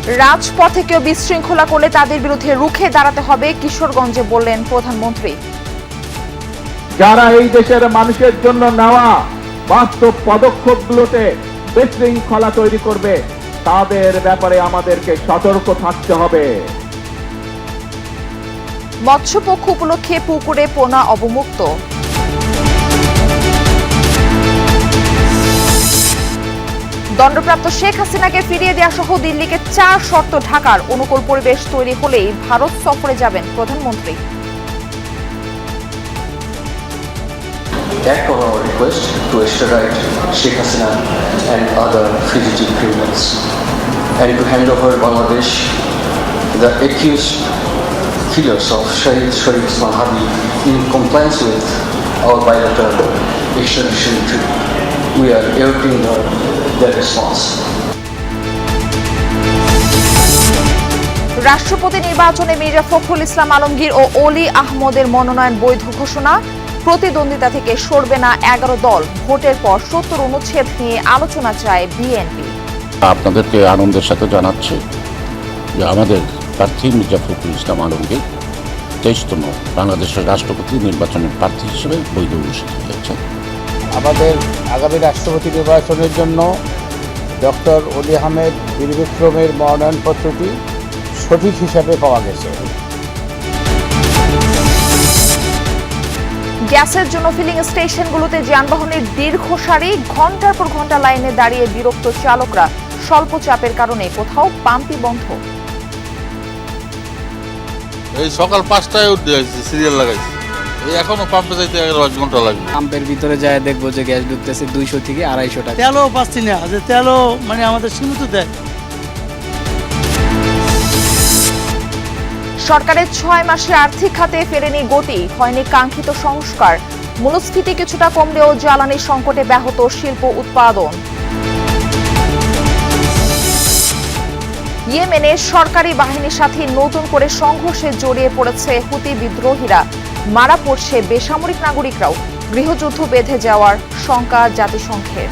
রাজপথে কেউ বিশৃঙ্খলা করলে তাদের বিরুদ্ধে রুখে দাঁড়াতে হবে, কিশোরগঞ্জে বললেন প্রধানমন্ত্রী। যারা এই দেশের মানুষের জন্য নেওয়া বাস্তব পদক্ষেপগুলোতে বিশৃঙ্খলা তৈরি করবে, তাদের ব্যাপারে আমাদেরকে সতর্ক থাকতে হবে। মৎস্যপক্ষ উপলক্ষে পুকুরে পোনা অবমুক্ত। দণ্ডপ্রাপ্ত শেখ হাসিনাকে ফিরিয়ে দেওয়া সহ দিল্লিকে 4 শর্ত ঢাকার অনুকূল পরিবেশ তৈরি হলেই ভারত সফরে যাবেন প্রধানমন্ত্রী। Act on our request to extradite Sheikh Hasina and other fugitive criminals and to hand over Bangladesh the accused killers of Shahid Sharif Usman Habib in compliance with our bilateral extradition treaty. We are awaiting their response. রাষ্ট্রপতি নির্বাচনে মির্জা ফখরুল ইসলাম আলমগীর ও অলি আহমদের মনোনয়ন বৈধ ঘোষণা। প্রতিদ্বন্দ্বিতা থেকে সরবে না 11 দল। ভোটের পর 70 অনুচ্ছেদ নিয়ে আলোচনা চায় বিএনপি। আপনাদেরকে আনন্দের সাথে জানাচ্ছি যে আমাদের প্রার্থী মির্জা ফখরুল ইসলাম আলমগীর 23তম বাংলাদেশের রাষ্ট্রপতি নির্বাচনের প্রার্থী হিসেবে বৈধ ঘোষিত হয়েছে। আমাদের আগামী রাষ্ট্রপতি নির্বাচনের জন্য ডক্টর অলি আহমেদ বীর বিক্রমের মনোনয়নপত্রটি সঠিক হিসাবে পাওয়া গেছে। গ্যাসের জন্য ফিলিং স্টেশনগুলোতে যানবাহনের দীর্ঘ সারি, ঘন্টার পর ঘন্টা লাইনে দাঁড়িয়ে বিরক্ত চালকরা। স্বল্প চাপের কারণে কোথাও পাম্পই বন্ধ। এই সকাল 5টায় উঠে সিরিয়াল লাগাইছি, এখনো পাম্পে যাইতে 1 ঘন্টা লাগবে। পাম্পের ভিতরে যায় দেখবো যে গ্যাস ঢুকতেছে 200 থেকে 250 টাকা। তেলও পাচ্ছি না, যে তেলও মানে আমাদের সীমিত দেয়। সরকারের 6 মাসে আর্থিক খাতে ফেরেনি গতি, হয়নি কাঙ্ক্ষিত সংস্কার। মূল্যস্ফীতি কিছুটা কমলেও জ্বালানি সংকটে ব্যাহত শিল্প উৎপাদন। ইয়েমেনে সরকারি বাহিনীর সাথে নতুন করে সংঘর্ষে জড়িয়ে পড়েছে হুতি বিদ্রোহীরা। মারা পড়ছে বেসামরিক নাগরিকরাও। গৃহযুদ্ধ বেঁধে যাওয়ার শঙ্কা জাতিসংঘের।